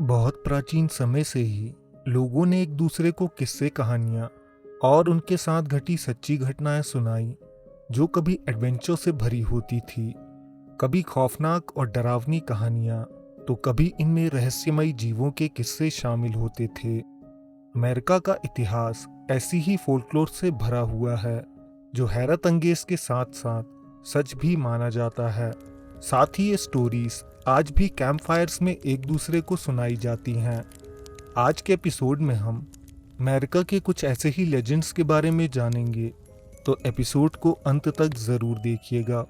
बहुत प्राचीन समय से ही लोगों ने एक दूसरे को किस्से कहानियाँ और उनके साथ घटी सच्ची घटनाएं सुनाई, जो कभी एडवेंचर से भरी होती थी, कभी खौफनाक और डरावनी कहानियाँ, तो कभी इनमें रहस्यमयी जीवों के किस्से शामिल होते थे। अमेरिका का इतिहास ऐसी ही फोल्कलोर से भरा हुआ है, जो हैरत अंगेज के साथ साथ सच भी माना जाता है। साथ ही ये स्टोरीज आज भी कैंप फायर्स में एक दूसरे को सुनाई जाती हैं। आज के एपिसोड में हम अमेरिका के कुछ ऐसे ही लेजेंड्स के बारे में जानेंगे, तो एपिसोड को अंत तक ज़रूर देखिएगा।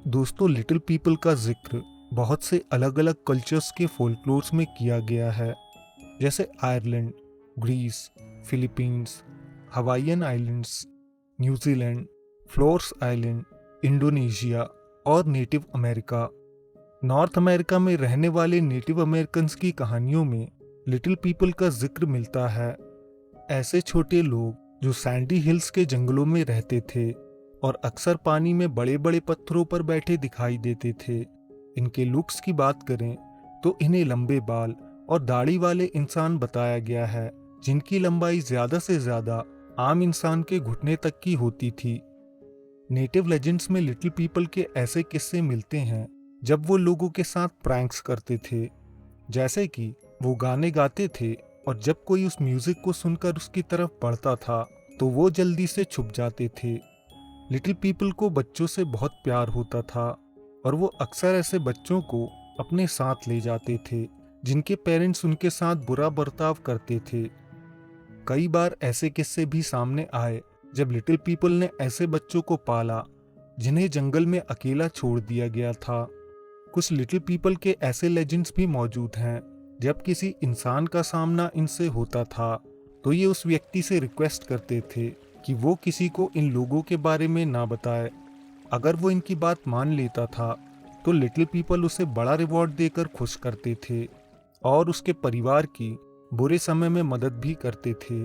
दोस्तों, लिटिल पीपल का जिक्र बहुत से अलग अलग कल्चर्स के फोल्कलोर्स में किया गया है, जैसे Ireland, Greece, Philippines, Hawaiian islands, New Zealand, Flores island, Indonesia और नेटिव अमेरिका। नॉर्थ अमेरिका में रहने वाले नेटिव अमेरिकन्स की कहानियों में लिटिल पीपल का जिक्र मिलता है। ऐसे छोटे लोग जो सैंडी हिल्स के जंगलों में रहते थे और अक्सर पानी में बड़े बड़े पत्थरों पर बैठे दिखाई देते थे। इनके लुक्स की बात करें तो इन्हें लंबे बाल और दाढ़ी वाले इंसान बताया गया है, जिनकी लंबाई ज़्यादा से ज़्यादा आम इंसान के घुटने तक की होती थी। नेटिव लेजेंड्स में लिटिल पीपल के ऐसे किस्से मिलते हैं जब वो लोगों के साथ प्रैंक्स करते थे, जैसे कि वो गाने गाते थे और जब कोई उस म्यूजिक को सुनकर उसकी तरफ बढ़ता था तो वो जल्दी से छुप जाते थे। लिटिल पीपल को बच्चों से बहुत प्यार होता था और वो अक्सर ऐसे बच्चों को अपने साथ ले जाते थे जिनके पेरेंट्स उनके साथ बुरा बर्ताव करते थे। कई बार ऐसे किस्से भी सामने आए जब लिटिल पीपल ने ऐसे बच्चों को पाला जिन्हें जंगल में अकेला छोड़ दिया गया था। कुछ लिटिल पीपल के ऐसे लेजेंड्स भी मौजूद हैं जब किसी इंसान का सामना इनसे होता था तो ये उस व्यक्ति से रिक्वेस्ट करते थे कि वो किसी को इन लोगों के बारे में ना बताए। अगर वो इनकी बात मान लेता था तो लिटिल पीपल उसे बड़ा रिवॉर्ड देकर खुश करते थे और उसके परिवार की बुरे समय में मदद भी करते थे।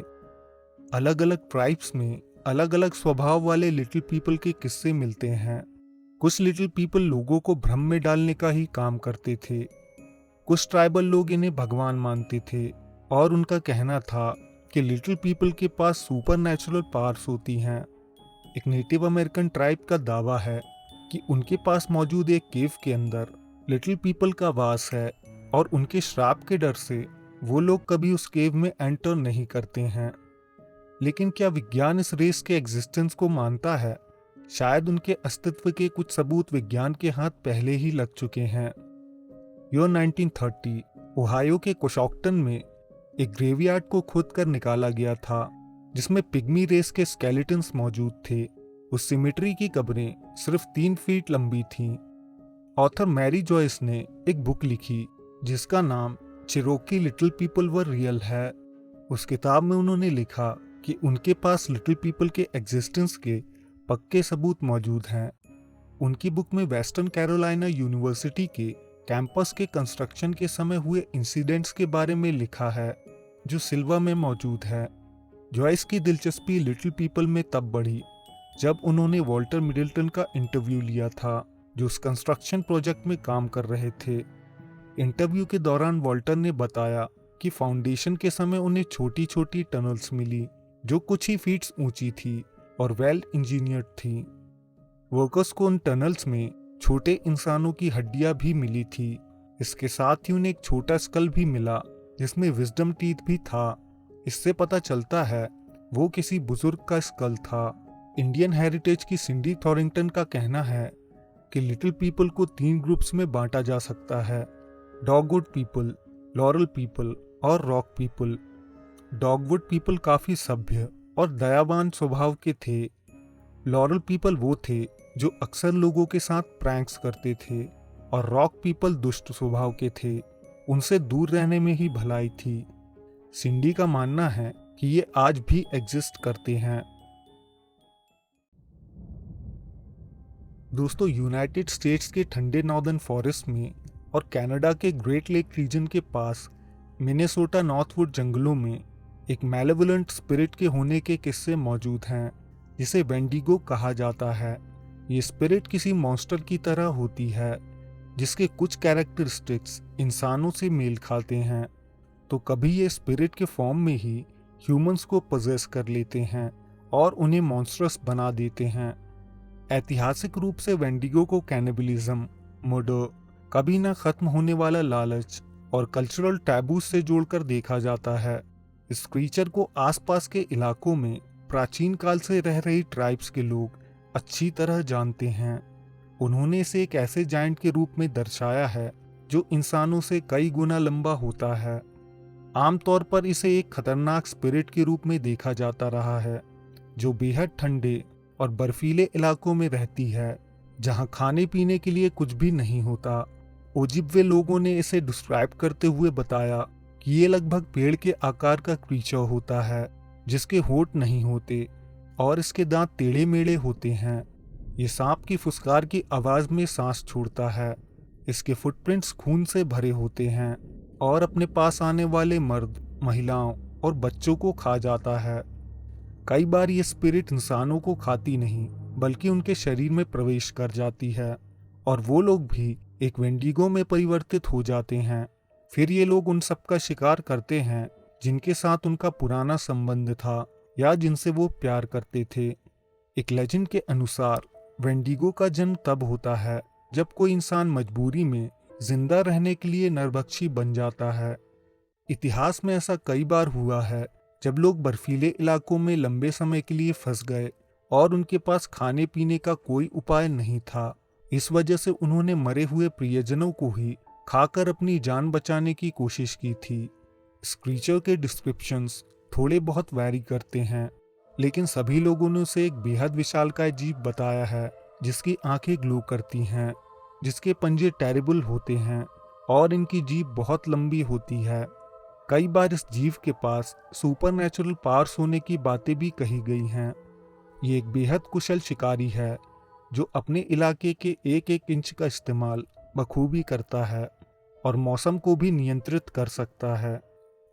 अलग अलग ट्राइब्स में अलग अलग स्वभाव वाले लिटिल पीपल के किस्से मिलते हैं। कुछ लिटिल पीपल लोगों को भ्रम में डालने का ही काम करते थे। कुछ ट्राइबल लोग इन्हें भगवान मानते थे और उनका कहना था कि लिटिल पीपल के पास सुपर नेचुरल पावर्स होती हैं। एक नेटिव अमेरिकन ट्राइब का दावा है कि उनके पास मौजूद एक केव के अंदर लिटिल पीपल का वास है और उनके श्राप के डर से वो लोग कभी उस केव में एंटर नहीं करते हैं। लेकिन क्या विज्ञान इस रेस के एग्जिस्टेंस को मानता है? शायद उनके अस्तित्व के कुछ सबूत विज्ञान के हाथ पहले ही लग चुके हैं। ईयर 1930 ओहायो के कोशॉक्टन में एक ग्रेवयार्ड को खोद कर निकाला गया था जिसमें पिग्मी रेस के स्केलेटन्स मौजूद थे। उस सिमेट्री की कब्रें सिर्फ 3 फीट लंबी थीं। ऑथर मैरी जॉयस ने एक बुक लिखी जिसका नाम Cherokee little people were real है। उस किताब में उन्होंने लिखा कि उनके पास लिटिल पीपल के एग्जिस्टेंस के पक्के सबूत मौजूद हैं। उनकी बुक में वेस्टर्न कैरोलिना यूनिवर्सिटी के कैंपस के कंस्ट्रक्शन के समय हुए इंसिडेंट्स के बारे में लिखा है, जो सिल्वा में मौजूद है। जॉयस की दिलचस्पी लिटिल पीपल में तब बढ़ी जब उन्होंने वॉल्टर मिडल्टन का इंटरव्यू लिया था, जो उस कंस्ट्रक्शन प्रोजेक्ट में काम कर रहे थे। इंटरव्यू के दौरान वॉल्टर ने बताया कि फाउंडेशन के समय उन्हें छोटी छोटी टनल्स मिली जो कुछ ही फीट्स ऊंची थी और वेल इंजीनियर्ड थी। वर्कर्स को उन टनल्स में छोटे इंसानों की हड्डियां भी मिली थी। इसके साथ ही उन्हें एक छोटा स्कल भी मिला जिसमें विजडम टीथ भी था। इससे पता चलता है वो किसी बुजुर्ग का स्कल था। इंडियन हेरिटेज की सिंडी थॉरिंगटन का कहना है कि लिटिल पीपल को 3 ग्रुप्स में बांटा जा सकता है: डॉगवुड पीपल, लॉरल पीपल और रॉक पीपल। डॉगवुड पीपल काफी सभ्य और दयावान स्वभाव के थे। लॉरल पीपल वो थे जो अक्सर लोगों के साथ प्रैंक्स करते थे और रॉक पीपल दुष्ट स्वभाव के थे, उनसे दूर रहने में ही भलाई थी। सिंडी का मानना है कि ये आज भी एग्जिस्ट करते हैं। दोस्तों, यूनाइटेड स्टेट्स के ठंडे नॉर्दर्न फॉरेस्ट में और कनाडा के ग्रेट लेक रीजन के पास मिनेसोटा नॉर्थवुड जंगलों में एक मैलेवोलेंट स्पिरिट के होने के किस्से मौजूद हैं, जिसे वेंडिगो कहा जाता है। ये स्पिरिट किसी मॉन्स्टर की तरह होती है जिसके कुछ कैरेक्टरिस्टिक्स इंसानों से मेल खाते हैं, तो कभी ये स्पिरिट के फॉर्म में ही ह्यूमंस को पजेस कर लेते हैं और उन्हें मॉन्स्ट्रस बना देते हैं। ऐतिहासिक रूप से वेंडिगो को कैनिबलिज्म, मर्डर, कभी ना खत्म होने वाला लालच और कल्चरल टैबू से जोड़कर देखा जाता है। इस क्रीचर को आसपास के इलाकों में प्राचीन काल से रह रही ट्राइब्स के लोग अच्छी तरह जानते हैं। उन्होंने इसे एक ऐसे जायंट के रूप में दर्शाया है जो इंसानों से कई गुना लंबा होता है। आमतौर पर इसे एक खतरनाक स्पिरिट के रूप में देखा जाता रहा है, जो बेहद ठंडे और बर्फीले इलाकों में रहती है, जहां खाने पीने के लिए कुछ भी नहीं होता। ओजिब्वे लोगों ने इसे डिस्क्राइब करते हुए बताया कि ये लगभग पेड़ के आकार का क्रीचर होता है, जिसके होंठ नहीं होते और इसके दांत टेढ़े मेढ़े होते हैं। ये सांप की फुसकार की आवाज में सांस छोड़ता है। इसके फुटप्रिंट्स खून से भरे होते हैं और अपने पास आने वाले मर्द, महिलाओं और बच्चों को खा जाता है। कई बार ये स्पिरिट इंसानों को खाती नहीं, बल्कि उनके शरीर में प्रवेश कर जाती है और वो लोग भी एक वेंडिगो में परिवर्तित हो जाते हैं। फिर ये लोग उन सब का शिकार करते हैं जिनके साथ उनका पुराना संबंध था या जिनसे वो प्यार करते थे। एक लेजेंड के अनुसार वेंडिगो का जन्म तब होता है जब कोई इंसान मजबूरी में जिंदा रहने के लिए नरभक्षी बन जाता है। इतिहास में ऐसा कई बार हुआ है जब लोग बर्फीले इलाकों में लंबे समय के लिए फंस गए और उनके पास खाने पीने का कोई उपाय नहीं था। इस वजह से उन्होंने मरे हुए प्रियजनों को ही खाकर अपनी जान बचाने की कोशिश की थी। इस क्रीचर के डिस्क्रिप्शंस थोड़े बहुत वैरी करते हैं, लेकिन सभी लोगों ने उसे एक बेहद विशालकाय जीव बताया है जिसकी आंखें ग्लो करती हैं, जिसके पंजे टेरिबल होते हैं और इनकी जीभ बहुत लंबी होती है। कई बार इस जीव के पास सुपरनैचुरल पावर्स होने की बातें भी कही गई हैं। ये एक बेहद कुशल शिकारी है जो अपने इलाके के एक एक इंच का इस्तेमाल बखूबी करता है और मौसम को भी नियंत्रित कर सकता है।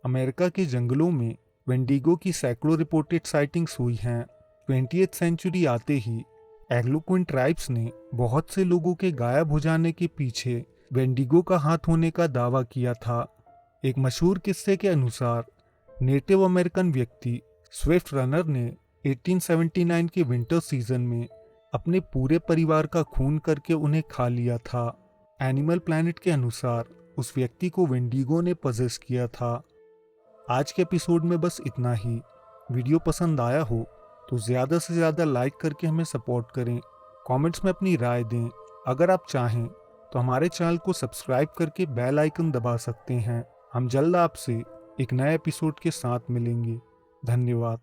अमेरिका के जंगलों में वेंडिगो की सैकड़ों रिपोर्टेड साइटिंग्स हुई हैं। 20th सेंचुरी आते ही एग्लोक्विन ट्राइब्स ने बहुत से लोगों के गायब हो जाने के पीछे वेंडिगो का हाथ होने का दावा किया था। एक मशहूर किस्से के अनुसार नेटिव अमेरिकन व्यक्ति स्विफ्ट रनर ने 1879 के विंटर सीजन में अपने पूरे परिवार का खून करके उन्हें खा लिया था। एनिमल प्लैनेट के अनुसार उस व्यक्ति को वेंडिगो ने पजेस किया था। आज के एपिसोड में बस इतना ही। वीडियो पसंद आया हो तो ज़्यादा से ज़्यादा लाइक करके हमें सपोर्ट करें। कमेंट्स में अपनी राय दें। अगर आप चाहें तो हमारे चैनल को सब्सक्राइब करके बेल आइकन दबा सकते हैं। हम जल्द आपसे एक नए एपिसोड के साथ मिलेंगे। धन्यवाद।